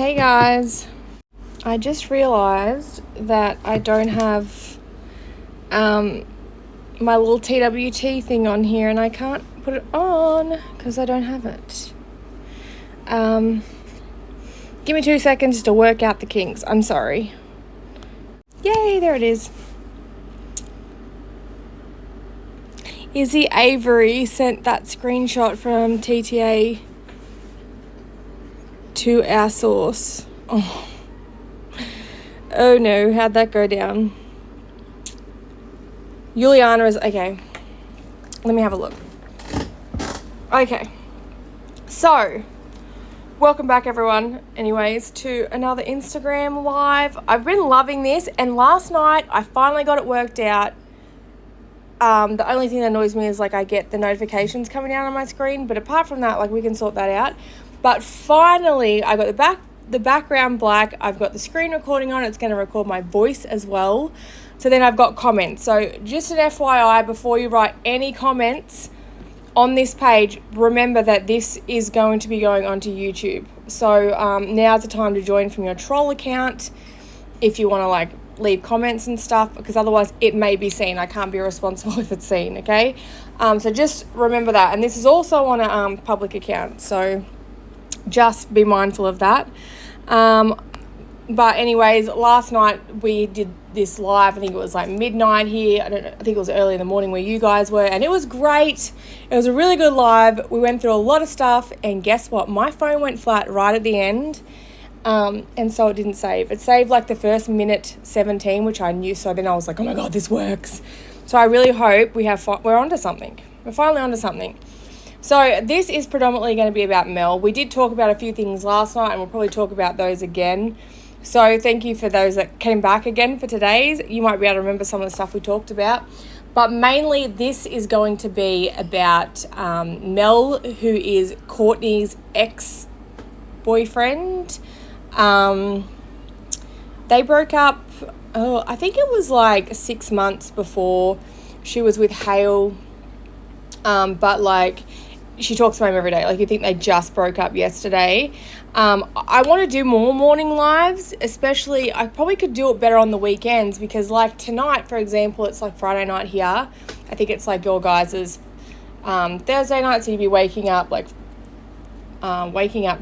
Hey guys, I just realised that I don't have my little TWT thing on here and I can't put it on because I don't have it. Give me 2 seconds to work out the kinks. I'm sorry. Yay, there it is. Izzy Avery sent that screenshot from TTA to our source. Oh no, how'd that go down? Juliana is okay. Let me have a look. Okay, so welcome back everyone anyways to another Instagram live. I've been loving this, and last night I finally got it worked out. The only thing that annoys me is like I get the notifications coming down on my screen, but apart from that, like we can sort that out. But finally I got the background black, I've got the screen recording on, it's going to record my voice as well. So then I've got comments. So just an FYI, before you write any comments on this page, remember that this is going to be going onto YouTube. So now's the time to join from your troll account if you want to like leave comments and stuff, because otherwise it may be seen. I can't be responsible if it's seen, okay? So just remember that. And this is also on a public account, so just be mindful of that. But anyways, last night we did this live. I think it was like midnight here. I think it was early in the morning where you guys were, and it was great. It was a really good live. We went through a lot of stuff, and guess what? My phone went flat right at the end. And so it didn't save. It saved like the first minute 17, which I knew. So then I was like, oh my God, this works. So I really hope we're onto something. We're finally onto something. So this is predominantly going to be about Mel. We did talk about a few things last night, and we'll probably talk about those again. So thank you for those that came back again for today's. You might be able to remember some of the stuff we talked about. But mainly this is going to be about Mel, who is Courtney's ex-boyfriend. They broke up, I think it was like 6 months before she was with Hale. But like, she talks to him every day. Like, you think they just broke up yesterday. I want to do more morning lives, especially I probably could do it better on the weekends, because like tonight, for example, it's like Friday night here. I think it's like your guys's Thursday night, so you'd be waking up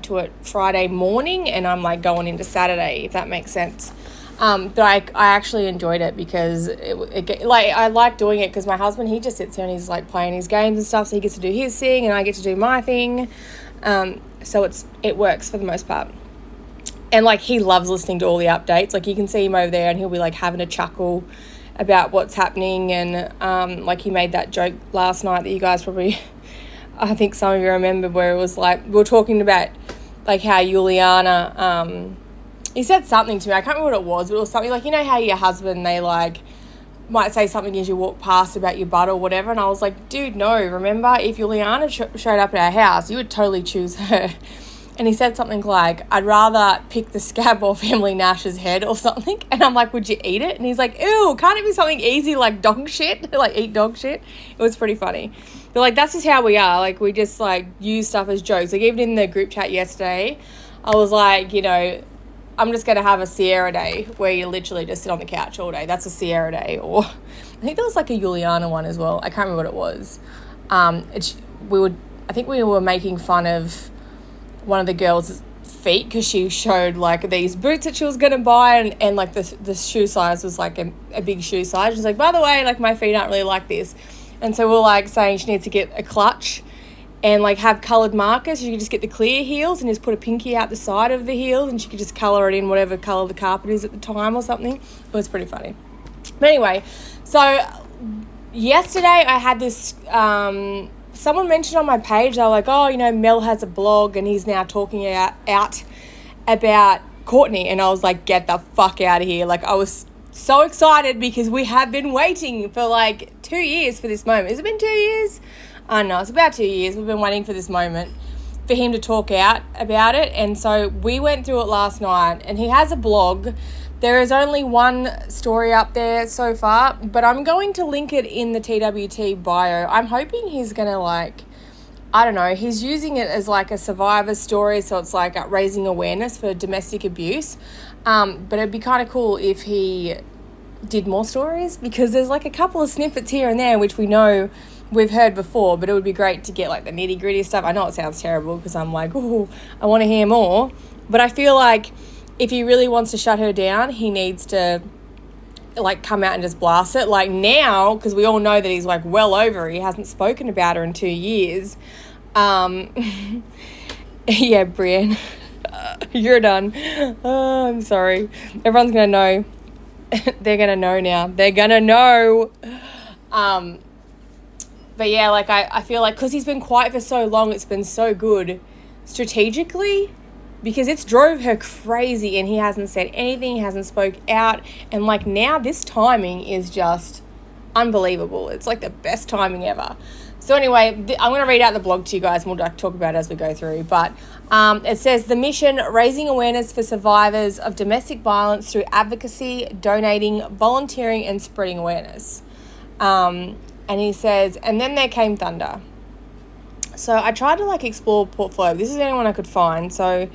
to it Friday morning, and I'm like going into Saturday, if that makes sense. But I actually enjoyed it because I like doing it because my husband, he just sits here and he's like playing his games and stuff, so he gets to do his thing and I get to do my thing. So it works for the most part. And like, he loves listening to all the updates. Like, you can see him over there and he'll be like having a chuckle about what's happening. And like, he made that joke last night that you guys probably, I think some of you remember, where it was like, we were talking about like how Juliana, he said something to me, I can't remember what it was, but it was something like, you know how your husband, they like might say something as you walk past about your butt or whatever, and I was like, dude, no, remember, if Juliana showed up at our house, you would totally choose her. And he said something like, I'd rather pick the scab off Emily Nash's head or something. And I'm like, would you eat it? And he's like, ew, can't it be something easy like dog shit? Like, eat dog shit? It was pretty funny. But like, that's just how we are. Like, we just like use stuff as jokes. Like, even in the group chat yesterday, I was like, you know, I'm just going to have a Sierra day where you literally just sit on the couch all day. That's a Sierra day. Or I think there was like a Juliana one as well. I can't remember what it was. I think we were making fun of one of the girls' feet because she showed like these boots that she was going to buy, and like the shoe size was like a big shoe size. She's like, by the way, like my feet aren't really like this. And so we're like saying she needs to get a clutch and like have coloured markers. You could just get the clear heels and just put a pinky out the side of the heels, and she could just colour it in whatever colour the carpet is at the time or something. It was pretty funny. But anyway, so yesterday I had this, someone mentioned on my page, they were like, oh, you know, Mel has a blog and he's now talking out about Courtney. And I was like, get the fuck out of here. Like, I was so excited because we have been waiting for like 2 years for this moment. Has it been 2 years? I don't know, it's about 2 years. We've been waiting for this moment for him to talk out about it. And so we went through it last night, and he has a blog. There is only one story up there so far, but I'm going to link it in the TWT bio. I'm hoping he's going to like I don't know, he's using it as like a survivor story, so it's like raising awareness for domestic abuse. But it'd be kind of cool if he did more stories, because there's like a couple of snippets here and there which we know we've heard before, but it would be great to get like the nitty gritty stuff. I know it sounds terrible because I'm like, oh, I want to hear more, but I feel like if he really wants to shut her down, he needs to like come out and just blast it. Like now, because we all know that he's like well over, he hasn't spoken about her in 2 years. Yeah, Brian, you're done. Oh, I'm sorry. Everyone's gonna know. They're gonna know now. They're gonna know. But yeah, like I feel like because he's been quiet for so long, it's been so good strategically, because it's drove her crazy and he hasn't said anything, he hasn't spoke out, and like now this timing is just unbelievable. It's like the best timing ever. So anyway, I'm going to read out the blog to you guys and we'll talk about it as we go through. But it says, the mission, raising awareness for survivors of domestic violence through advocacy, donating, volunteering, and spreading awareness. And he says, and then there came thunder. So I tried to like explore portfolio. This is the only one I could find. So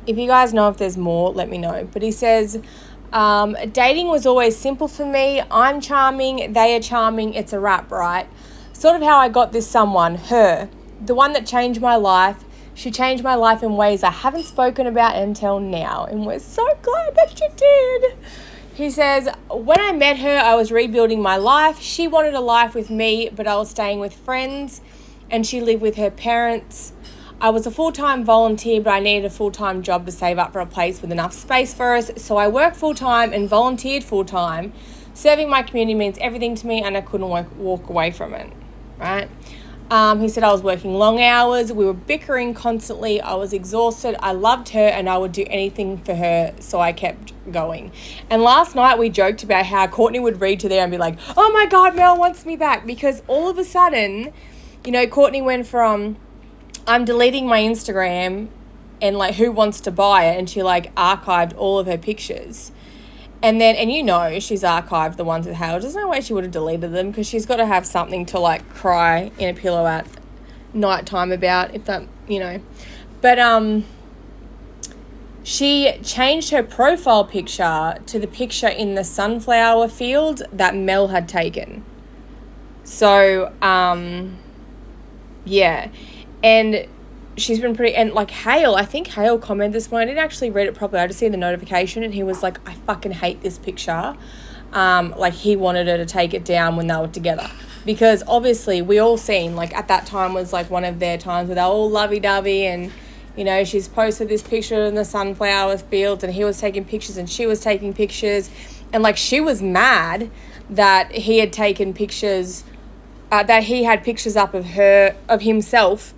if you guys know if there's more, let me know. But he says, dating was always simple for me. I'm charming. They are charming. It's a wrap, right? Sort of how I got this someone, her, the one that changed my life. She changed my life in ways I haven't spoken about until now. And we're so glad that she did. He says, when I met her, I was rebuilding my life. She wanted a life with me, but I was staying with friends, and she lived with her parents. I was a full-time volunteer, but I needed a full-time job to save up for a place with enough space for us. So I worked full-time and volunteered full-time. Serving my community means everything to me, and I couldn't walk away from it, right? He said I was working long hours. We were bickering constantly. I was exhausted. I loved her and I would do anything for her, so I kept going. And last night we joked about how Courtney would read to there and be like, oh my God, Mel wants me back. Because all of a sudden, you know, Courtney went from, I'm deleting my Instagram and like, who wants to buy it? And she like archived all of her pictures. And then, and you know, she's archived the ones with Hale. There's no way she would have deleted them, because she's got to have something to like cry in a pillow at nighttime about, if that, you know. But she changed her profile picture to the picture in the sunflower field that Mel had taken. So, yeah. And she's been pretty, and like Hale, I think Hale commented this morning. I didn't actually read it properly. I just see the notification, and he was like, I fucking hate this picture. Like he wanted her to take it down when they were together, because obviously we all seen like at that time was like one of their times where they were all lovey-dovey, and you know, she's posted this picture in the sunflower fields and he was taking pictures and she was taking pictures, and like she was mad that he had taken pictures, that he had pictures up of himself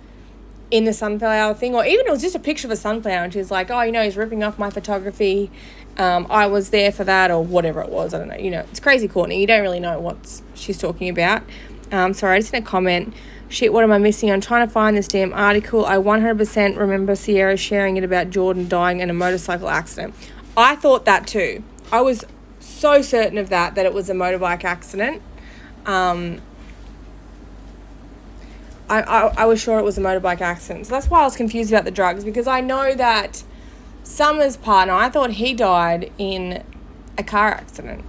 in the sunflower thing, or even it was just a picture of a sunflower, and she's like, oh, you know, he's ripping off my photography, I was there for that, or whatever it was. I don't know, you know, it's crazy, Courtney, you don't really know what she's talking about. Sorry, I just didn't comment. Shit, what am I missing? I'm trying to find this damn article. I 100% remember Sierra sharing it about Jordan dying in a motorcycle accident. I thought that too. I was so certain of that it was a motorbike accident. I was sure it was a motorbike accident. So that's why I was confused about the drugs, because I know that Summer's partner, I thought he died in a car accident.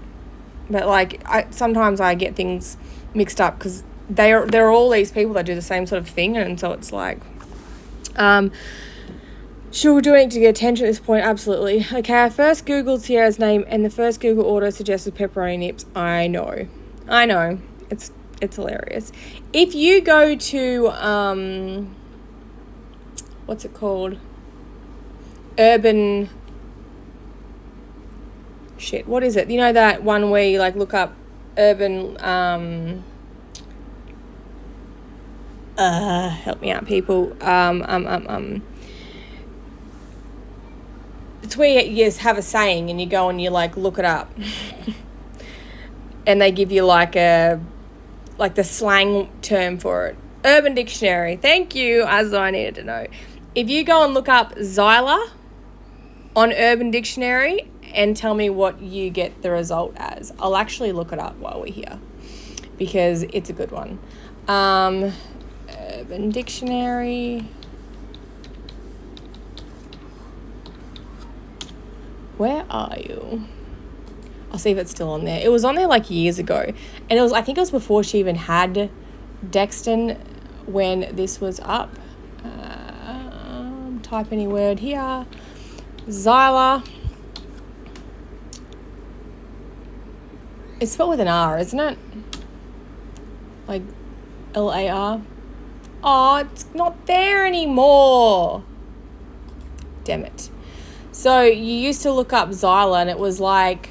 But like, sometimes I get things mixed up, because there are all these people that do the same sort of thing, and so it's like, sure, we're doing it to get attention at this point, absolutely. Okay, I first Googled Sierra's name, and the first Google order suggested pepperoni nips. I know. It's hilarious. If you go to, what's it called? Urban, shit, what is it? You know that one where you like look up urban, help me out, people. It's where you just have a saying and you go and you like look it up. And they give you like the slang term for it. Urban Dictionary. Thank you, as I needed to know. If you go and look up Xyla on Urban Dictionary and tell me what you get the result as. I'll actually look it up while we're here, because it's a good one. Urban Dictionary. Where are you? I'll see if it's still on there. It was on there like years ago. And I think it was before she even had Dexton when this was up. Type any word here. Xyla. It's spelled with an R, isn't it? Like Lar. Oh, it's not there anymore. Damn it. So you used to look up Xyla and it was like,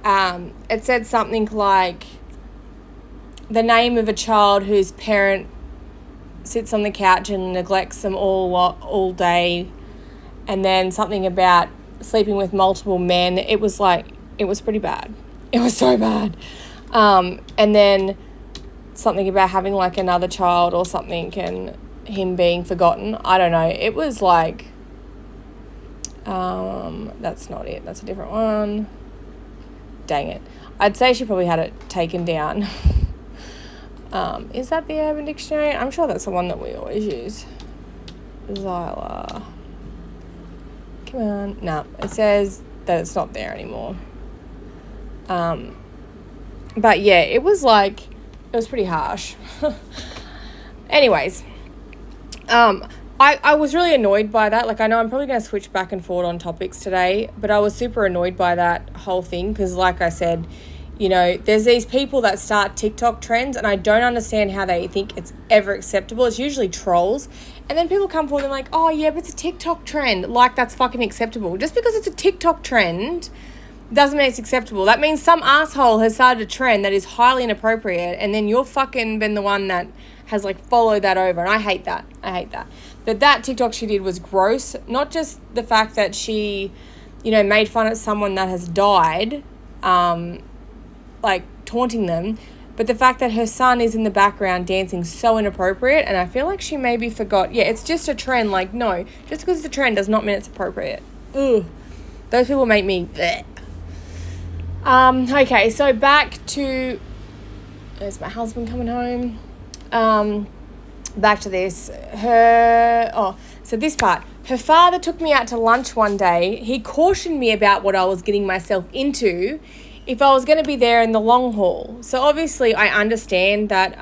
it said something like the name of a child whose parent sits on the couch and neglects them all day, and then something about sleeping with multiple men. It was pretty bad. It was so bad. And then something about having like another child or something and him being forgotten. I don't know. It was like, that's not it. That's a different one. Dang it. I'd say she probably had it taken down. Is that the Urban Dictionary? I'm sure that's the one that we always use. Xyla. Come on. No, it says that it's not there anymore. But yeah, it was pretty harsh. Anyways, I was really annoyed by that. Like, I know I'm probably going to switch back and forward on topics today, but I was super annoyed by that whole thing because, like I said, you know, there's these people that start TikTok trends and I don't understand how they think it's ever acceptable. It's usually trolls. And then people come forward and like, oh, yeah, but it's a TikTok trend. Like, that's fucking acceptable. Just because it's a TikTok trend doesn't mean it's acceptable. That means some asshole has started a trend that is highly inappropriate and then you're fucking been the one that has, like, followed that over. And I hate that. But that TikTok she did was gross. Not just the fact that she, you know, made fun of someone that has died, like taunting them, but the fact that her son is in the background dancing so inappropriate, and I feel like she maybe forgot, yeah, it's just a trend. Like, no, just because it's a trend does not mean it's appropriate. Ugh. Those people make me bleh. Okay, so back to, there's my husband coming home. Back to this. So this part. Her father took me out to lunch one day. He cautioned me about what I was getting myself into if I was going to be there in the long haul. So obviously I understand that,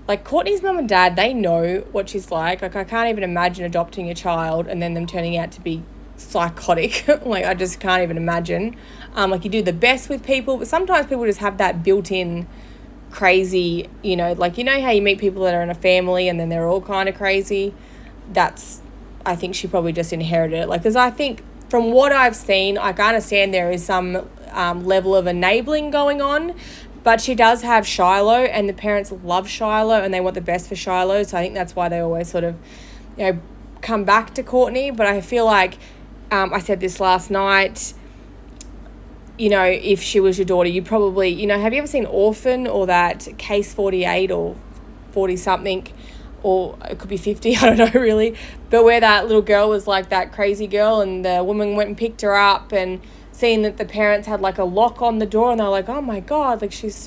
like, Courtney's mum and dad, they know what she's like. Like, I can't even imagine adopting a child and then them turning out to be psychotic. Like, I just can't even imagine. Like, you do the best with people, but sometimes people just have that built-in crazy, you know, like, you know how you meet people that are in a family and then they're all kind of crazy? I think she probably just inherited it. Like, because I think from what I've seen, like, I understand there is some level of enabling going on, but she does have Shiloh and the parents love Shiloh and they want the best for Shiloh. So I think that's why they always sort of, you know, come back to Courtney. But I feel like, I said this last night, you know, if she was your daughter, you probably, you know, have you ever seen Orphan or that Case 48 or 40 something, or it could be 50, I don't know really, but where that little girl was like that crazy girl and the woman went and picked her up and seeing that the parents had like a lock on the door and they're like, oh my God, like she's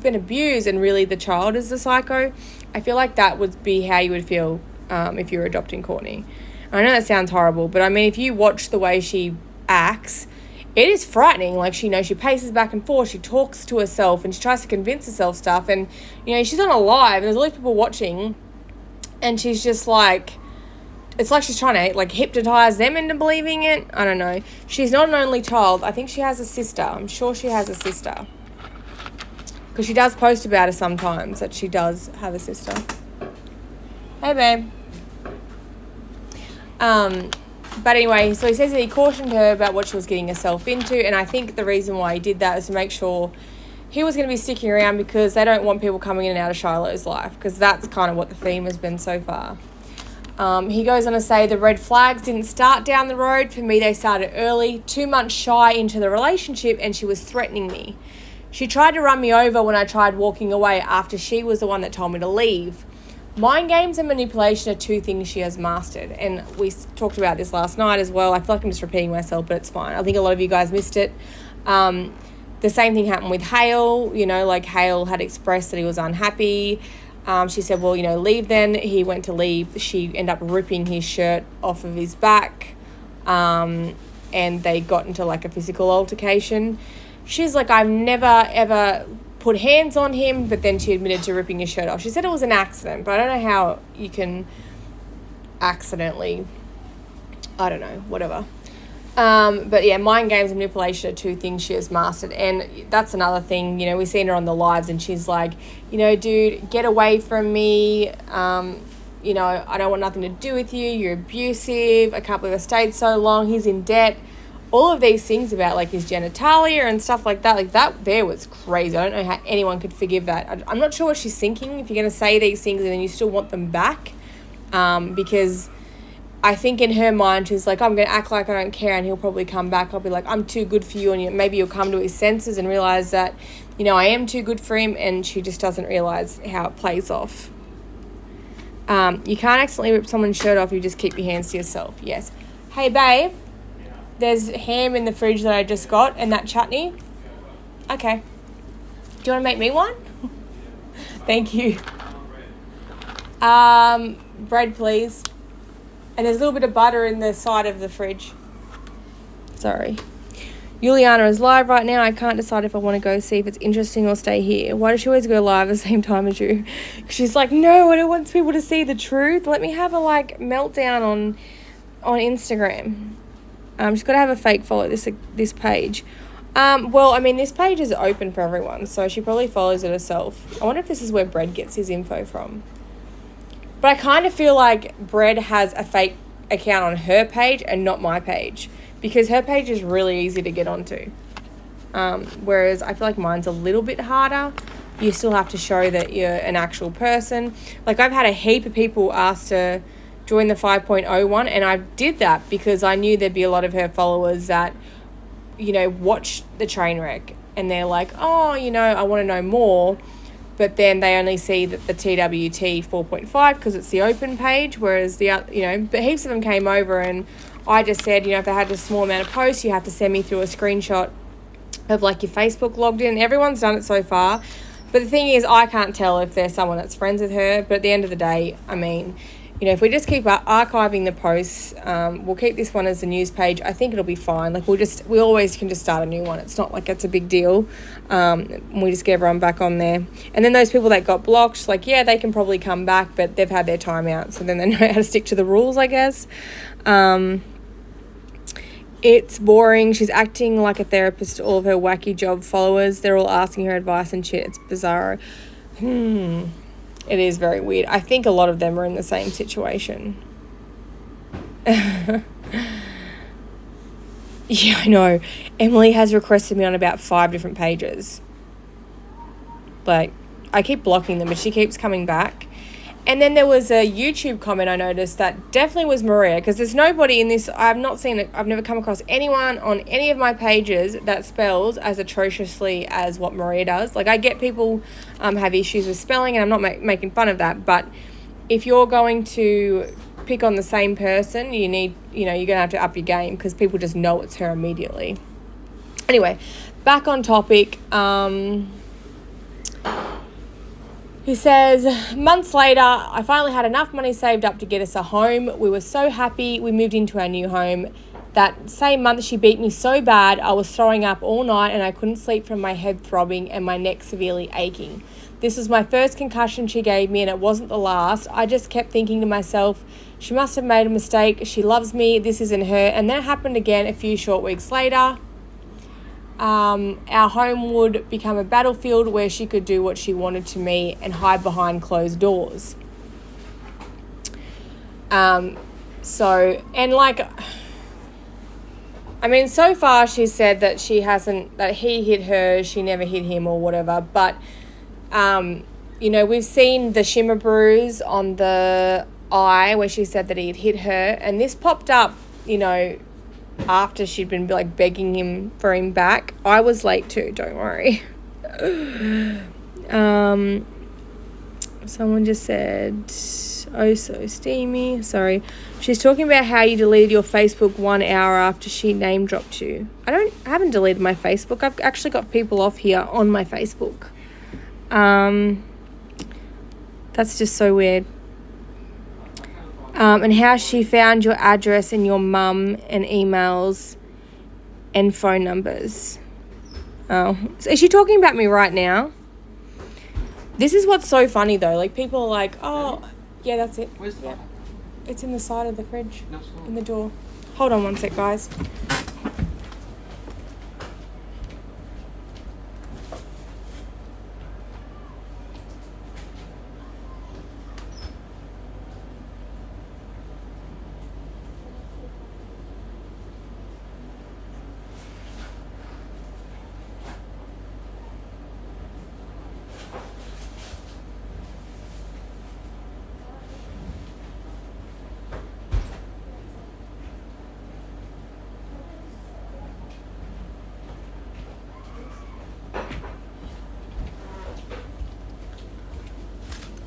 been abused, and really the child is the psycho. I feel like that would be how you would feel if you were adopting Courtney. I know that sounds horrible, but I mean, if you watch the way she acts, it is frightening. Like, she paces back and forth, she talks to herself and she tries to convince herself stuff, and, you know, she's on a live and there's all these people watching and she's just like, it's like she's trying to, like, hypnotize them into believing it. I don't know. She's not an only child. I think she has a sister. I'm sure she has a sister. Because she does post about her sometimes, that she does have a sister. Hey, babe. But anyway, so he says that he cautioned her about what she was getting herself into, and I think the reason why he did that is to make sure he was going to be sticking around, because they don't want people coming in and out of Shiloh's life, because that's kind of what the theme has been so far. He goes on to say, the red flags didn't start down the road. For me, they started early, 2 months shy into the relationship, and she was threatening me. She tried to run me over when I tried walking away after she was the one that told me to leave. Mind games and manipulation are two things she has mastered. And we talked about this last night as well. I feel like I'm just repeating myself, but it's fine. I think a lot of you guys missed it. The same thing happened with Hale. You know, like, Hale had expressed that he was unhappy. She said, well, leave then. He went to leave. She ended up ripping his shirt off of his back, and they got into like a physical altercation. She's like, I've never, ever put hands on him, but then she admitted to ripping his shirt off. She said it was an accident, but I don't know how you can accidentally, I don't know, whatever. But yeah, mind games and manipulation are two things she has mastered. And that's another thing, we've seen her on the lives and she's like, dude, get away from me. I don't want nothing to do with you. You're abusive. I can't believe I stayed so long. He's in debt. All of these things about like his genitalia and stuff like that there was crazy. I don't know how anyone could forgive that. I'm not sure what she's thinking if you're going to say these things and then you still want them back. Because I think in her mind, she's like, I'm going to act like I don't care and he'll probably come back. I'll be like, I'm too good for you. And maybe you'll come to his senses and realize that, I am too good for him. And she just doesn't realize how it plays off. You can't accidentally rip someone's shirt off. You just keep your hands to yourself. Yes. Hey, babe, there's ham in the fridge that I just got and that chutney. Okay. Do you want to make me one? Thank you. Bread, please. And there's a little bit of butter in the side of the fridge. Sorry. Juliana is live right now. I can't decide if I want to go see if it's interesting or stay here. Why does she always go live at the same time as you? She's like, no, I don't want people to see the truth. Let me have a meltdown on Instagram. She's got to have a fake follow this page. This page is open for everyone, so she probably follows it herself. I wonder if this is where Bread gets his info from. But I kind of feel like Bread has a fake account on her page and not my page, because her page is really easy to get onto. Whereas I feel like mine's a little bit harder. You still have to show that you're an actual person. Like, I've had a heap of people ask to join the 5.0 one, and I did that because I knew there'd be a lot of her followers that, watch the train wreck and they're like, oh, I want to know more. But then they only see that the TWT 4.5 because it's the open page, whereas but heaps of them came over and I just said, if they had a small amount of posts, you have to send me through a screenshot of like your Facebook logged in. Everyone's done it so far. But the thing is, I can't tell if there's someone that's friends with her. But at the end of the day, if we just keep archiving the posts, we'll keep this one as a news page. I think it'll be fine. Like, we always can just start a new one. It's not like it's a big deal. We just get everyone back on there. And then those people that got blocked, they can probably come back, but they've had their time out. So then they know how to stick to the rules, I guess. It's boring. She's acting like a therapist to all of her wacky job followers. They're all asking her advice and shit. It's bizarre. It is very weird. I think a lot of them are in the same situation. Yeah, I know. Emily has requested me on about 5 different pages. I keep blocking them, but she keeps coming back. And then there was a YouTube comment I noticed that definitely was Maria, because there's nobody in this. I've not seen it. I've never come across anyone on any of my pages that spells as atrociously as what Maria does. I get people have issues with spelling, and I'm not making fun of that. But if you're going to pick on the same person, you're going to have to up your game, because people just know it's her immediately. Anyway, back on topic. He says, months later, I finally had enough money saved up to get us a home. We were so happy we moved into our new home. That same month, she beat me so bad, I was throwing up all night and I couldn't sleep from my head throbbing and my neck severely aching. This was my first concussion she gave me and it wasn't the last. I just kept thinking to myself, she must have made a mistake. She loves me. This isn't her. And then it happened again a few short weeks later. Our home would become a battlefield where she could do what she wanted to me and hide behind closed doors. So far she said that that he hit her, she never hit him or whatever. But, we've seen the shimmer bruise on the eye where she said that he had hit her. And this popped up, after she'd been begging him for him back. I was late too, don't worry. Someone just said, oh, so steamy. Sorry. She's talking about how you deleted your Facebook 1 hour after she name dropped you. I haven't deleted my Facebook. I've actually got people off here on my Facebook. That's just so weird. And how she found your address and your mum and emails and phone numbers. Oh, so is she talking about me right now? This is what's so funny though. Like, people are like, oh, yeah, that's it. Where's the phone? It's in the side of the fridge. No, it's not. In the door. Hold on one sec, guys.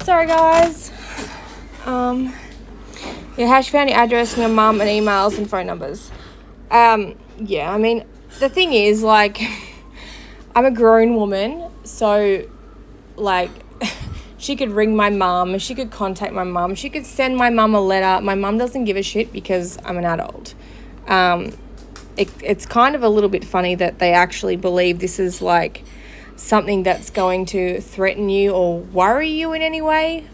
Sorry, guys. Yeah, how she found your address and your mum and emails and phone numbers. Yeah, I mean, the thing is, like, I'm a grown woman, so, like, she could ring my mum, she could contact my mum, she could send my mum a letter. My mum doesn't give a shit because I'm an adult. It's kind of a little bit funny that they actually believe this is, like, something that's going to threaten you or worry you in any way.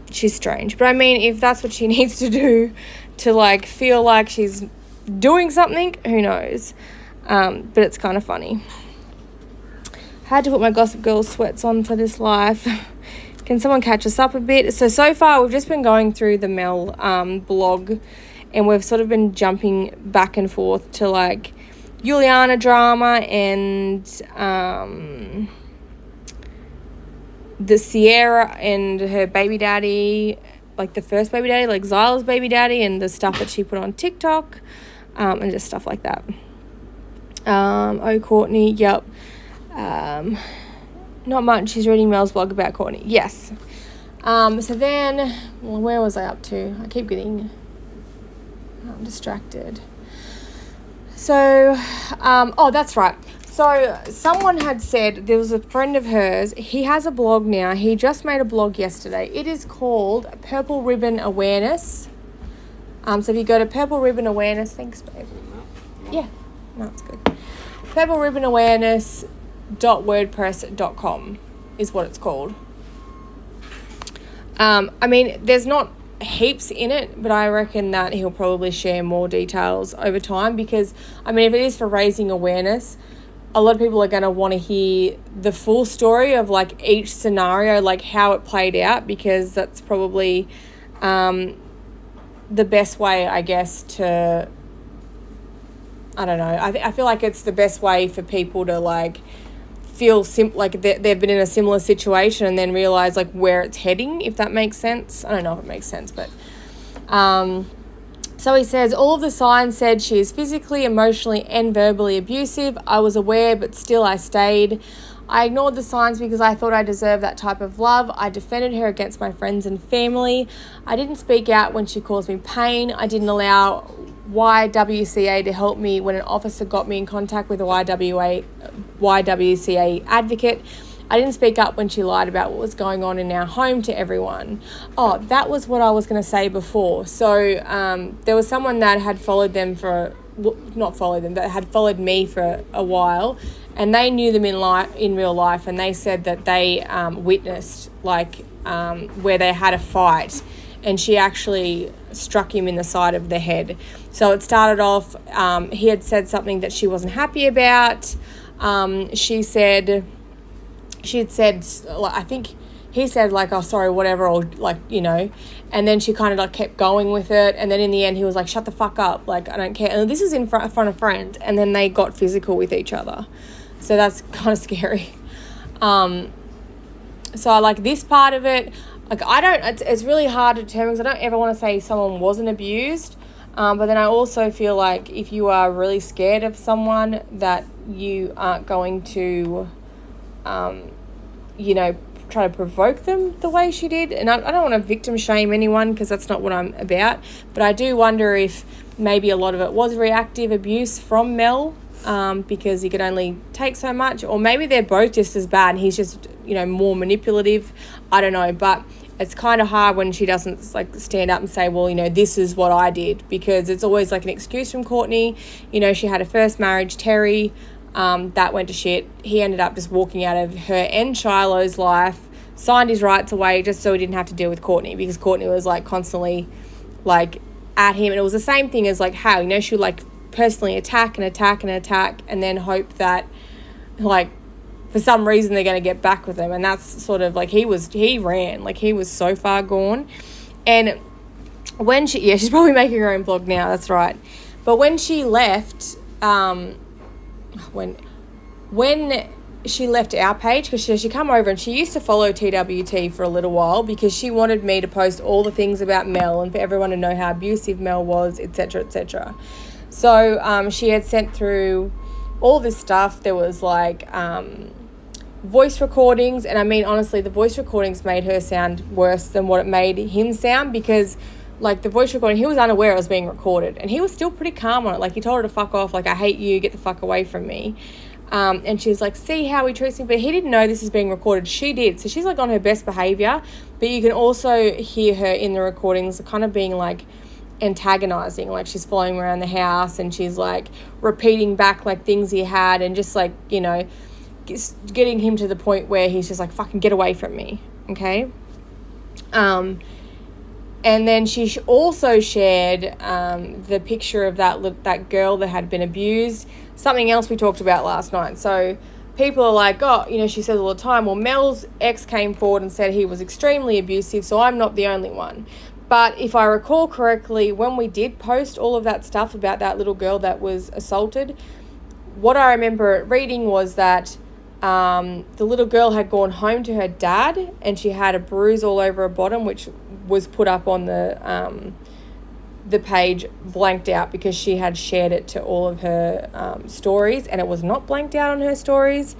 She's strange. But I mean, if that's what she needs to do to, like, feel like she's doing something, who knows? But it's kind of funny. Had to put my Gossip Girl sweats on for this live. Can someone catch us up a bit? So far we've just been going through the Mel blog, and we've sort of been jumping back and forth to, like, Juliana drama and the Sierra and her baby daddy, like the first baby daddy, like Zyla's baby daddy, and the stuff that she put on TikTok, and just stuff like that. Courtney, yep. Not much. She's reading Mel's blog about Courtney. Yes. So then, where was I up to? I keep getting distracted. So, that's right. So someone had said, there was a friend of hers, he has a blog now. He just made a blog yesterday. It is called Purple Ribbon Awareness. So if you go to Purple Ribbon Awareness, thanks, babe. Yeah, no, it's good. Purple Ribbon Awareness.wordpress.com is what it's called. I mean, there's not heaps in it, but I reckon that he'll probably share more details over time, because I mean, if it is for raising awareness, a lot of people are going to want to hear the full story of, like, each scenario, like how it played out, because that's probably the best way, I guess, to, I don't know, I feel like it's the best way for people to, like, feel like they've been in a similar situation and then realize, like, where it's heading, if that makes sense. I don't know if it makes sense, but so he says, all of the signs said she is physically, emotionally and verbally abusive. I was aware, but still I stayed. I ignored the signs because I thought I deserved that type of love. I defended her against my friends and family. I didn't speak out when she caused me pain. I didn't allow YWCA to help me when an officer got me in contact with a YWCA advocate. I didn't speak up when she lied about what was going on in our home to everyone. Oh, that was what I was going to say before. So there was someone that had followed them that had followed me for a while, and they knew them in real life, and they said that they witnessed, like, where they had a fight, and she actually struck him in the side of the head. So it started off, he had said something that she wasn't happy about. She had said, like, I think he said, like, oh, sorry, whatever, or, like, you know, and then she kind of, like, kept going with it, and then in the end he was like, shut the fuck up, like, I don't care. And this is in front of friends, and then they got physical with each other. So that's kind of scary. So I like this part of it. Like, it's really hard to determine, because I don't ever want to say someone wasn't abused, but then I also feel like if you are really scared of someone, that you aren't going to, try to provoke them the way she did. And I don't want to victim shame anyone, because that's not what I'm about, but I do wonder if maybe a lot of it was reactive abuse from Mel because he could only take so much, or maybe they're both just as bad and he's just, more manipulative. I don't know, but it's kind of hard when she doesn't like stand up and say, well, this is what I did, because it's always like an excuse from Courtney. She had a first marriage, Terry, that went to shit. He ended up just walking out of her and Shiloh's life, signed his rights away just so he didn't have to deal with Courtney, because Courtney was like constantly like at him. And it was the same thing as like how, she would like personally attack and then hope that like for some reason they're going to get back with him. And that's sort of like he ran, like he was so far gone. And when she's probably making her own blog now, that's right. But when she left, when she left our page, because she come over and she used to follow TWT for a little while because she wanted me to post all the things about Mel and for everyone to know how abusive Mel was, etc., etc. So she had sent through all this stuff. There was like voice recordings, and I mean, honestly, the voice recordings made her sound worse than what it made him sound, because like the voice recording, he was unaware it was being recorded and he was still pretty calm on it. Like he told her to fuck off, like, I hate you, get the fuck away from me. And she's like, see how he treats me, but he didn't know this is being recorded. She did. So she's like on her best behavior, but you can also hear her in the recordings kind of being like antagonizing, like she's following around the house and she's like repeating back like things he had, and just like, getting him to the point where he's just like, fucking get away from me. Okay. And then she also shared the picture of that girl that had been abused, something else we talked about last night. So people are like, oh, she says all the time, well, Mel's ex came forward and said he was extremely abusive, so I'm not the only one. But if I recall correctly, when we did post all of that stuff about that little girl that was assaulted, what I remember reading was that the little girl had gone home to her dad and she had a bruise all over her bottom, which was put up on the page blanked out because she had shared it to all of her stories, and it was not blanked out on her stories.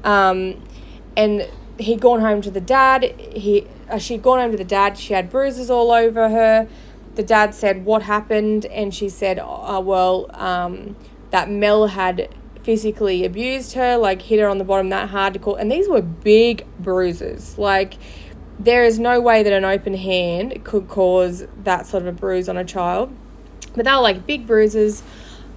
And he'd gone home to the dad. She'd gone home to the dad. She had bruises all over her. The dad said, what happened? And she said, that Mel had physically abused her, like hit her on the bottom that hard to call. And these were big bruises. Like, there is no way that an open hand could cause that sort of a bruise on a child. But they were like big bruises.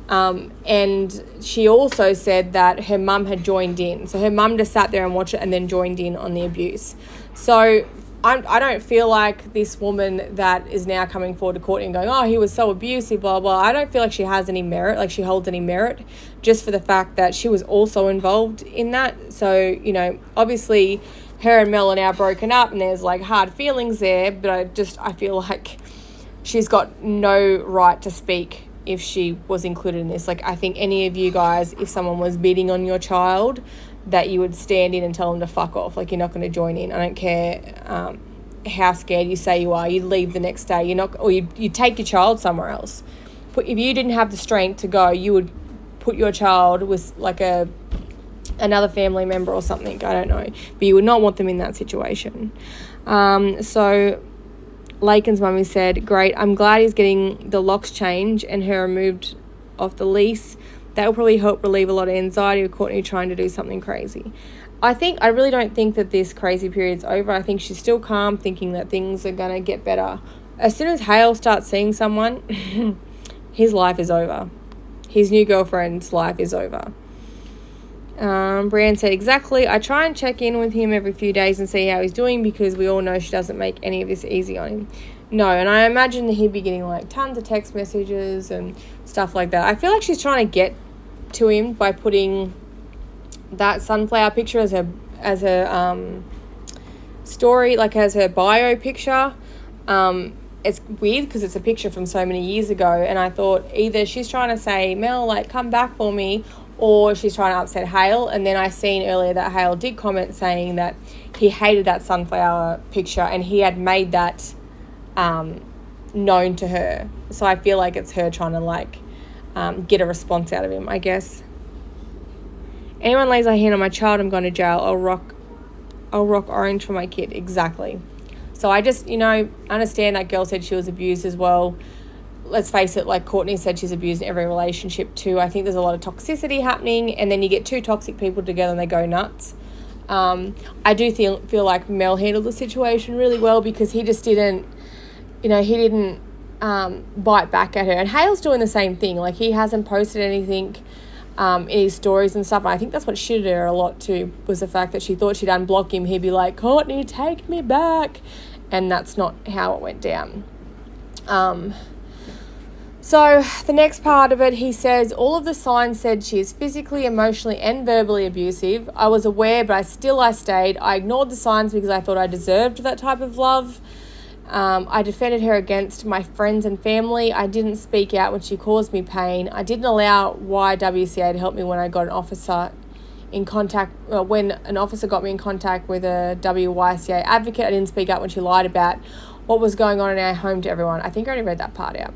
And she also said that her mum had joined in. So her mum just sat there and watched it and then joined in on the abuse. So I don't feel like this woman that is now coming forward to Courtney and going, oh, he was so abusive, blah, blah. I don't feel like she has any merit, like she holds any merit, just for the fact that she was also involved in that. So, obviously her and Mel are now broken up and there's like hard feelings there, but I feel like she's got no right to speak if she was included in this. Like, I think any of you guys, if someone was beating on your child, that you would stand in and tell them to fuck off. Like, you're not going to join in. I don't care how scared you say you are. You'd leave the next day. You'd take your child somewhere else. If you didn't have the strength to go, you would put your child with like another family member or something. I don't know. But you would not want them in that situation. So Lakin's mummy said, great, I'm glad he's getting the locks changed and her removed off the lease. That will probably help relieve a lot of anxiety of Courtney trying to do something crazy. I really don't think that this crazy period's over. I think she's still calm, thinking that things are going to get better. As soon as Hale starts seeing someone, his life is over. His new girlfriend's life is over. Brianne said, exactly. I try and check in with him every few days and see how he's doing, because we all know she doesn't make any of this easy on him. No, and I imagine that he'd be getting like tons of text messages and stuff like that. I feel like she's trying to get to him by putting that sunflower picture as her story, like as her bio picture. It's weird because it's a picture from so many years ago, and I thought either she's trying to say, Mel, like, come back for me, or she's trying to upset Hale. And then I seen earlier that Hale did comment saying that he hated that sunflower picture and he had made that known to her. So I feel like it's her trying to like get a response out of him, I guess. Anyone lays a hand on my child, I'm going to jail. I'll rock orange for my kid. Exactly. So I just, understand that girl said she was abused as well. let's face it, like Courtney said, she's abused in every relationship too. I think there's a lot of toxicity happening, and then you get two toxic people together and they go nuts. I do feel like Mel handled the situation really well, because he just didn't, bite back at her. And Hale's doing the same thing. Like, he hasn't posted anything in his stories and stuff. And I think that's what shitted her a lot too, was the fact that she thought she'd unblock him. He'd be like, Courtney, take me back. And that's not how it went down. So the next part of it, he says, all of the signs said she is physically, emotionally, and verbally abusive. I was aware, but I stayed. I ignored the signs because I thought I deserved that type of love. I defended her against my friends and family. I didn't speak out when she caused me pain. I didn't allow YWCA to help me when I got an officer in contact. When an officer got me in contact with a WYCA advocate, I didn't speak out when she lied about what was going on in our home to everyone. I think I already read that part out.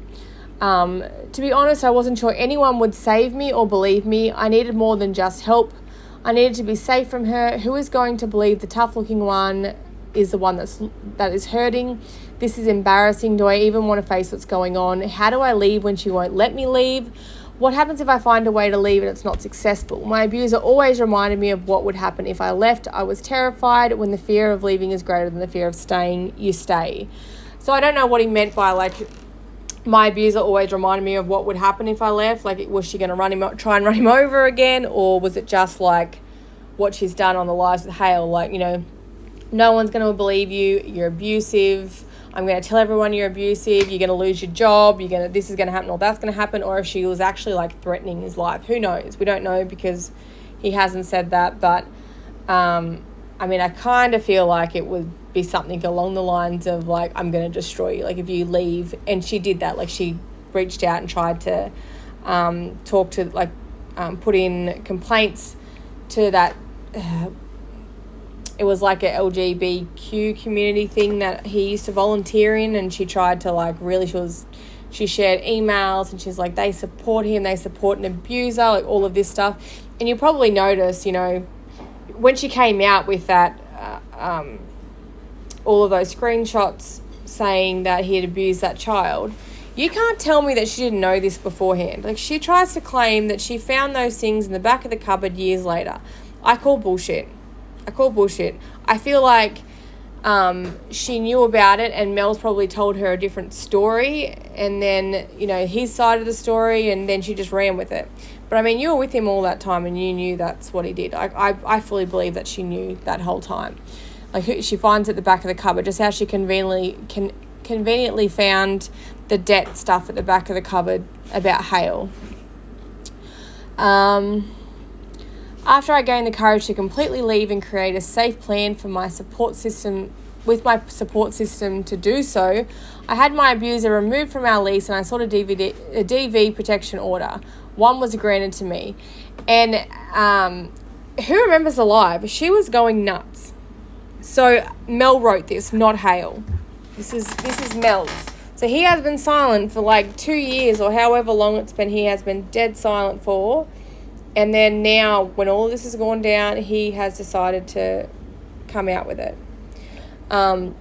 To be honest, I wasn't sure anyone would save me or believe me. I needed more than just help. I needed to be safe from her. Who is going to believe the tough-looking one is the one that is hurting? This is embarrassing. Do I even want to face what's going on? How do I leave when she won't let me leave? What happens if I find a way to leave and it's not successful? My abuser always reminded me of what would happen if I left. I was terrified. When the fear of leaving is greater than the fear of staying, you stay. So I don't know what he meant by, like, my abuser always reminded me of what would happen if I left. Like, was she going to try and run him over again? Or was it just like what she's done on the lives with Hale? Like, no one's going to believe you. You're abusive. I'm going to tell everyone you're abusive. You're going to lose your job. This is going to happen, or that's going to happen. Or if she was actually like threatening his life. Who knows? We don't know, because he hasn't said that. But, I kind of feel like it would be something along the lines of, like, I'm going to destroy you, like, if you leave. And she did that. Like, she reached out and tried to talk to, like, put in complaints to that. It was like a LGBTQ community thing that he used to volunteer in, and she tried to, like, she shared emails, and she's like, they support him, they support an abuser, like, all of this stuff. And you probably notice, when she came out with that, all of those screenshots saying that he had abused that child, you can't tell me that she didn't know this beforehand. Like, she tries to claim that she found those things in the back of the cupboard years later. I call bullshit. I feel like she knew about it, and Mel's probably told her a different story, and then, his side of the story, and then she just ran with it. But, you were with him all that time, and you knew that's what he did. I fully believe that she knew that whole time. Like, she finds it at the back of the cupboard, just how she conveniently found the debt stuff at the back of the cupboard about Hale. After I gained the courage to completely leave and create a safe plan for my support system, to do so, I had my abuser removed from our lease, and I sought a DV protection order. One was granted to me. And who remembers the live? She was going nuts. So Mel wrote this, not Hale. This is Mel's. So he has been silent for like 2 years, or however long it's been. He has been dead silent for. And then now, when all this has gone down, he has decided to come out with it. So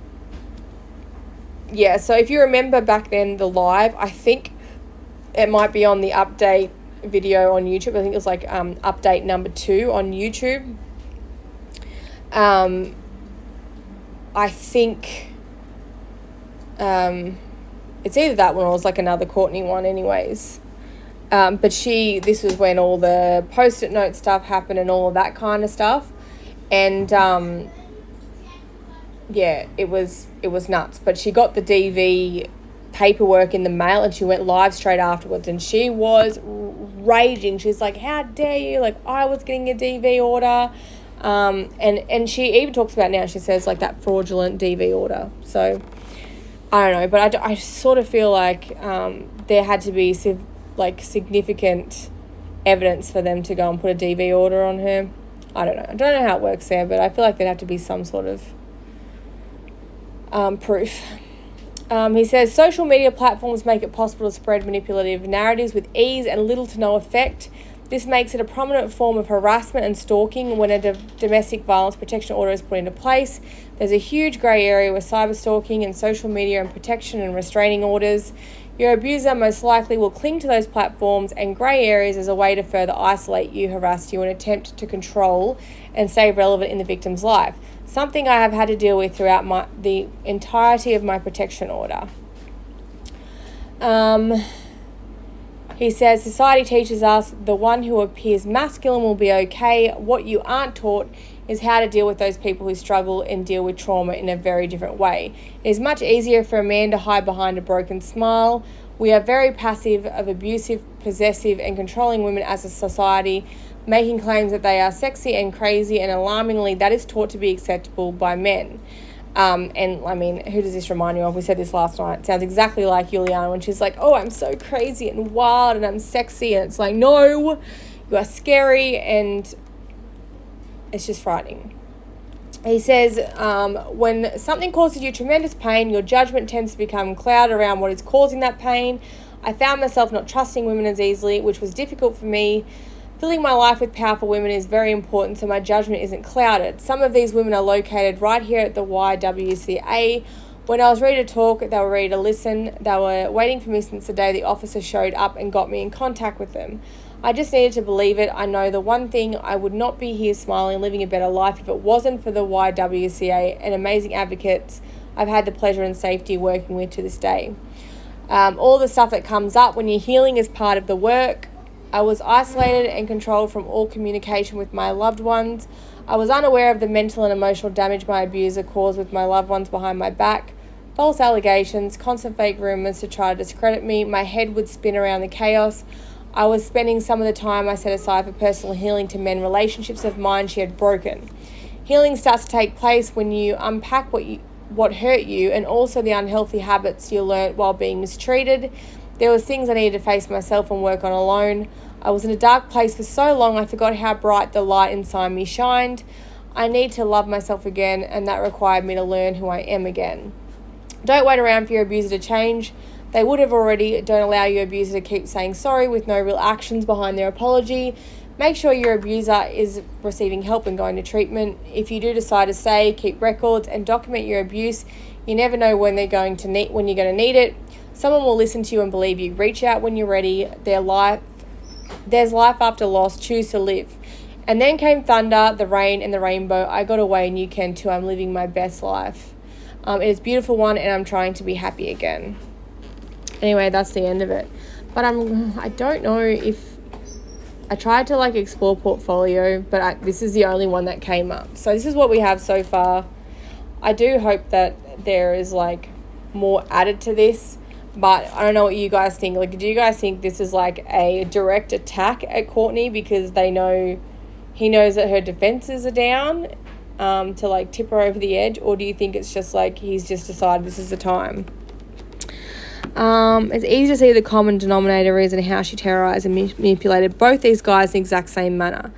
if you remember back then, the live, I think it might be on the update video on YouTube. I think it was like update number 2 on YouTube. I think it's either that one or it was like another Courtney one anyways. But this was when all the Post-it note stuff happened and all of that kind of stuff. And, it was nuts. But she got the DV paperwork in the mail, and she went live straight afterwards. And she was raging. She's like, how dare you? Like, I was getting a DV order. And she even talks about now, she says, like, that fraudulent DV order. So, I don't know. But I sort of feel like there had to be significant evidence for them to go and put a DV order on her. I don't know how it works there, but I feel like there'd have to be some sort of proof. He says, social media platforms make it possible to spread manipulative narratives with ease and little to no effect. This makes it a prominent form of harassment and stalking when a domestic violence protection order is put into place. There's a huge grey area with cyber stalking and social media and protection and restraining orders Your abuser most likely will cling to those platforms and grey areas as a way to further isolate you, harass you, and attempt to control and stay relevant in the victim's life. Something I have had to deal with throughout the entirety of my protection order. He says, society teaches us the one who appears masculine will be okay. What you aren't taught is how to deal with those people who struggle and deal with trauma in a very different way. It is much easier for a man to hide behind a broken smile. We are very passive of abusive, possessive, and controlling women as a society, making claims that they are sexy and crazy, and alarmingly, that is taught to be acceptable by men. And I mean, who does this remind you of? We said this last night. It sounds exactly like Juliana when she's like, oh, I'm so crazy and wild and I'm sexy. And it's like, no, you are scary and it's just frightening. He says, when something causes you tremendous pain, your judgment tends to become clouded around what is causing that pain. I found myself not trusting women as easily, which was difficult for me. Filling my life with powerful women is very important, so my judgment isn't clouded. Some of these women are located right here at the YWCA. When I was ready to talk, they were ready to listen. They were waiting for me since the day the officer showed up and got me in contact with them. I just needed to believe it. I know the one thing, I would not be here smiling, living a better life if it wasn't for the YWCA and amazing advocates I've had the pleasure and safety working with to this day. All the stuff that comes up when you're healing is part of the work. I was isolated and controlled from all communication with my loved ones. I was unaware of the mental and emotional damage my abuser caused with my loved ones behind my back. False allegations, constant fake rumors to try to discredit me. My head would spin around the chaos. I was spending some of the time I set aside for personal healing to mend relationships of mine she had broken. Healing starts to take place when you unpack what hurt you and also the unhealthy habits you learnt while being mistreated. There was things I needed to face myself and work on alone. I was in a dark place for so long I forgot how bright the light inside me shined. I need to love myself again, and that required me to learn who I am again. Don't wait around for your abuser to change. They would have already. Don't allow your abuser to keep saying sorry with no real actions behind their apology. Make sure your abuser is receiving help and going to treatment. If you do decide to stay, keep records and document your abuse. You never know when you're going to need it. Someone will listen to you and believe you. Reach out when you're ready. There's life after loss. Choose to live. And then came thunder, the rain, and the rainbow. I got away and you can too. I'm living my best life. It is a beautiful one and I'm trying to be happy again. Anyway, that's the end of it. But I don't know if... I tried to explore portfolio, but this is the only one that came up. So this is what we have so far. I do hope that there is more added to this. But I don't know what you guys think. Do you guys think this is a direct attack at Courtney because he knows that her defenses are down to tip her over the edge? Or do you think it's just he's just decided this is the time? It's easy to see the common denominator is and how she terrorized and manipulated both these guys in the exact same manner.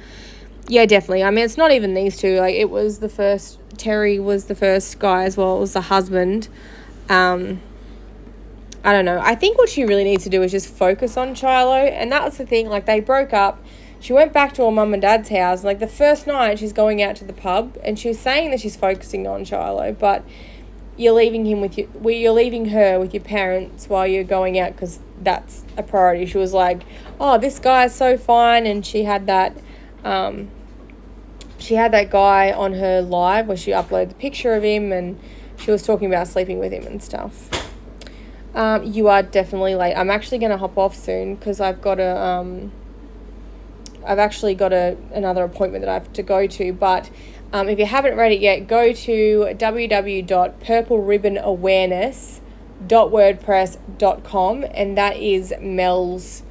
Yeah, definitely. I mean, it's not even these two. It was the first... Terry was the first guy as well. It was the husband. I don't know. I think what she really needs to do is just focus on Shiloh. And that was the thing. They broke up. She went back to her mum and dad's house. The first night, she's going out to the pub. And she was saying that she's focusing on Shiloh. But you're leaving you're leaving her with your parents while you're going out because that's a priority. She was like, oh, this guy's so fine. And she had that guy on her live where she uploaded the picture of him. And she was talking about sleeping with him and stuff. You are definitely late. I'm actually going to hop off soon because I've got another appointment that I have to go to. But if you haven't read it yet, go to www.purpleribonawareness.wordpress.com and that is Mel's,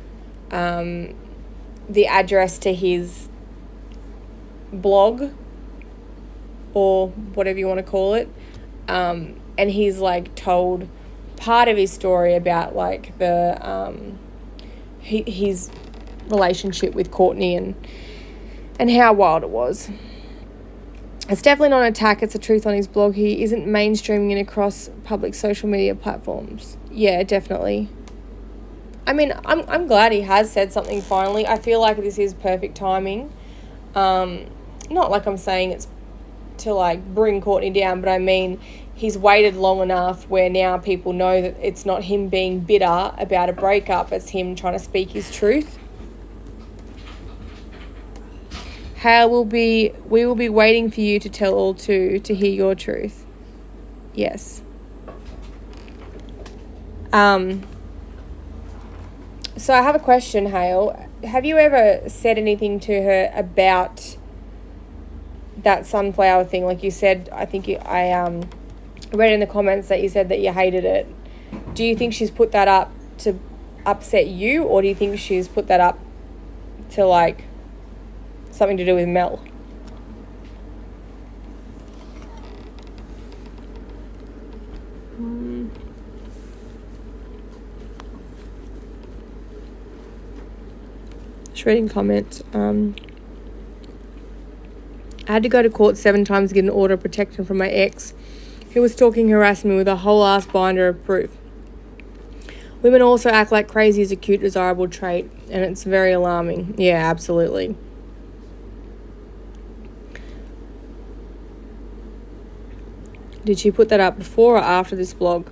the address to his blog or whatever you want to call it. And he's told part of his story about his relationship with Courtney and how wild it was. It's definitely not an attack, it's the truth on his blog. He isn't mainstreaming it across public social media platforms. Yeah, definitely. I mean, I'm glad he has said something finally. I feel like this is perfect timing. Not like I'm saying it's to bring Courtney down, but I mean, he's waited long enough where now people know that it's not him being bitter about a breakup, it's him trying to speak his truth. We will be waiting for you to tell all to hear your truth. Yes. So I have a question, Hale. Have you ever said anything to her about that sunflower thing? Like you said, I think I read in the comments that you said that you hated it. Do you think she's put that up to upset you, or do you think she's put that up to, like, something to do with Mel? Just reading comments. I had to go to court 7 times to get an order of protection from my ex, who was stalking, harassing me with a whole ass binder of proof. Women also act like crazy is a cute, desirable trait, and it's very alarming. Yeah, absolutely. Did she put that up before or after this blog?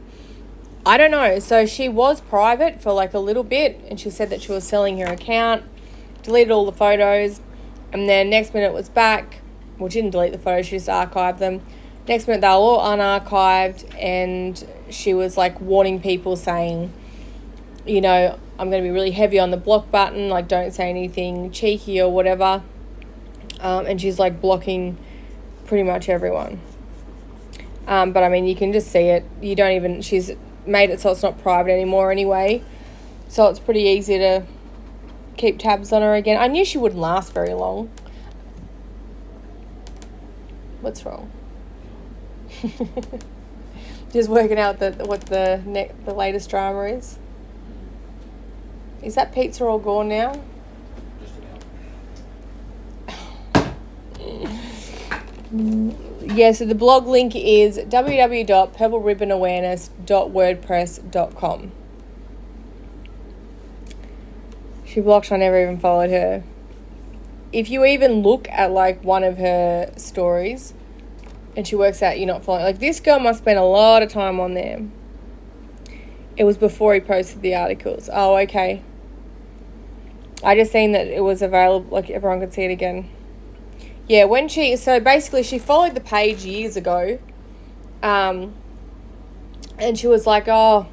I don't know. So she was private for like a little bit, and she said that she was selling her account, deleted all the photos, and then next minute it was back. Well, she didn't delete the photos, she just archived them. Next minute they were all unarchived, and she was like warning people, saying, you know, I'm going to be really heavy on the block button, like don't say anything cheeky or whatever. And she's like blocking pretty much everyone. But I mean, you can just see it. She's made it so it's not private anymore anyway. So it's pretty easy to keep tabs on her again. I knew she wouldn't last very long. What's wrong? Just working out what the latest drama is. Is that pizza all gone now? Yeah, so the blog link is www.purpleribbon.wordpress.com. She blocked, I never even followed her. If you even look at like one of her stories and she works out you're not following, like this girl must spend a lot of time on there. It was before he posted the articles. Oh, okay. I just seen that it was available, like everyone could see it again. Yeah, so basically she followed the page years ago, and she was like, oh,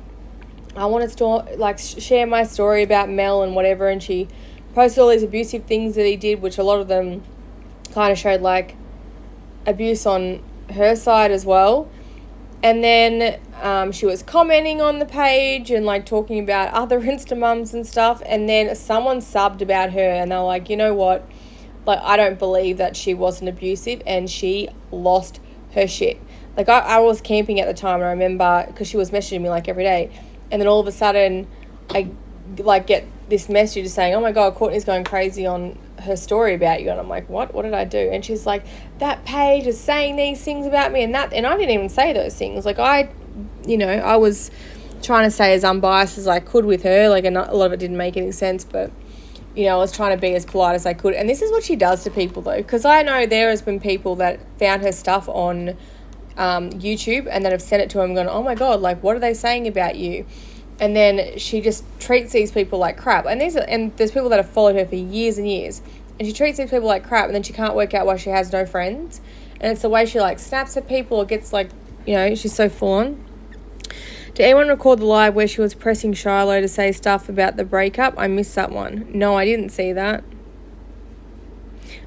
I wanted to like share my story about Mel and whatever, and she posted all these abusive things that he did, which a lot of them kind of showed like abuse on her side as well. And then she was commenting on the page and like talking about other Insta mums and stuff, and then someone subbed about her and they're like, you know what? Like, I don't believe that she wasn't abusive, and she lost her shit. Like, I was camping at the time, and I remember, because she was messaging me, like, every day. And then all of a sudden, I, like, get this message saying, oh, my God, Courtney's going crazy on her story about you. And I'm like, what? What did I do? And she's like, that page is saying these things about me and that. And I didn't even say those things. Like, I was trying to stay as unbiased as I could with her. Like, a lot of it didn't make any sense, but I was trying to be as polite as I could. And this is what she does to people, though, because I know there has been people that found her stuff on YouTube and that have sent it to her and gone, oh, my God, like, what are they saying about you? And then she just treats these people like crap. And there's people that have followed her for years and years. And she treats these people like crap, and then she can't work out why she has no friends. And it's the way she, like, snaps at people or gets, like, she's so full on. Did anyone record the live where she was pressing Shiloh to say stuff about the breakup? I missed that one. No, I didn't see that.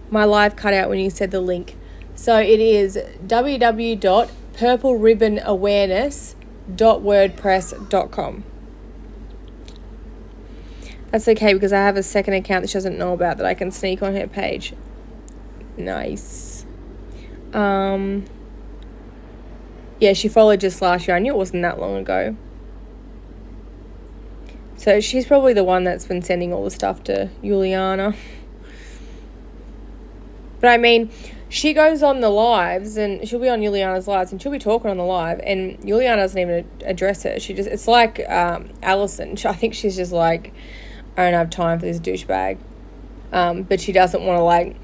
My live cut out when you said the link. So it is www.purpleribbon.awareness.wordpress.com. That's okay, because I have a second account that she doesn't know about that I can sneak on her page. Nice. Yeah, she followed just last year. I knew it wasn't that long ago. So she's probably the one that's been sending all the stuff to Juliana. But I mean, she goes on the lives, and she'll be on Juliana's lives, and she'll be talking on the live, and Juliana doesn't even address her. It's like Alison. I think she's just like, I don't have time for this douchebag. But she doesn't want to, like,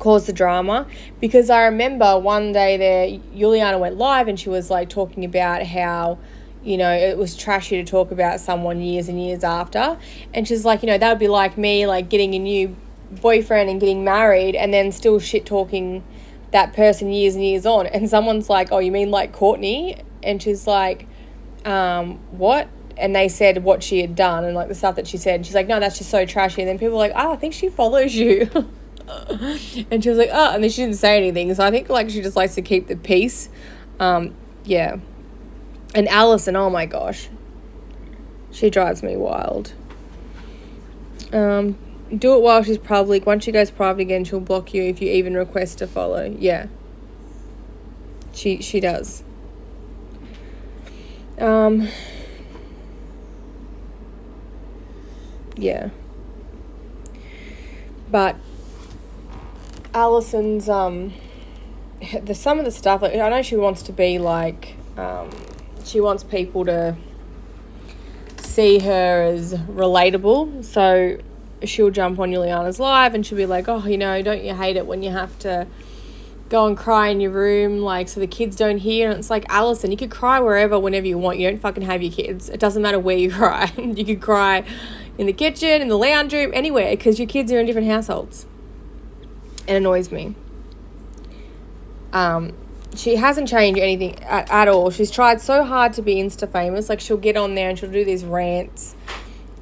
cause the drama, because I remember one day there, Juliana went live and she was like talking about how, you know, it was trashy to talk about someone years and years after. And she's like, you know, that would be like me, like getting a new boyfriend and getting married and then still shit talking that person years and years on. And someone's like, oh, you mean like Courtney? And she's like, what? And they said what she had done and like the stuff that she said. And she's like, no, that's just so trashy. And then people were like, oh, I think she follows you. And she was like, oh, and then she didn't say anything. So I think like she just likes to keep the peace. Yeah. And Alison, oh my gosh, she drives me wild. Do it while she's public. Once she goes private again, she'll block you if you even request to follow. Yeah. She does. Yeah. But Alison's some of the stuff, like, I know she wants to be like, she wants people to see her as relatable, so she'll jump on Juliana's live and she'll be like, oh, you know, don't you hate it when you have to go and cry in your room, like, so the kids don't hear? And it's like, Alison, you could cry wherever, whenever you want. You don't fucking have your kids. It doesn't matter where you cry. You could cry in the kitchen, in the lounge room, anywhere, because your kids are in different households. It annoys me. She hasn't changed anything at all. She's tried so hard to be Insta famous. Like, she'll get on there and she'll do these rants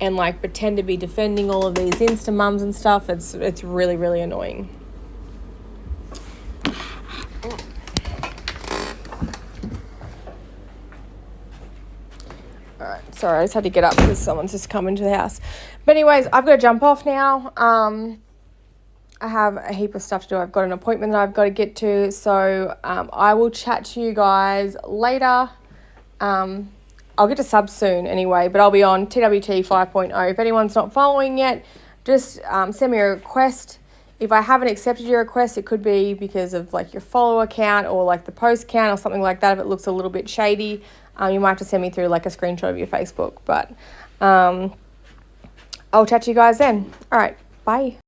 and like pretend to be defending all of these Insta mums and stuff. It's really, really annoying. Alright, sorry, I just had to get up because someone's just come into the house. But anyways, I've got to jump off now. I have a heap of stuff to do. I've got an appointment that I've got to get to. So I will chat to you guys later. I'll get to subs soon anyway, but I'll be on TWT 5.0. If anyone's not following yet, just send me a request. If I haven't accepted your request, it could be because of like your follower count or like the post count or something like that. If it looks a little bit shady, you might have to send me through like a screenshot of your Facebook. But I'll chat to you guys then. All right, bye.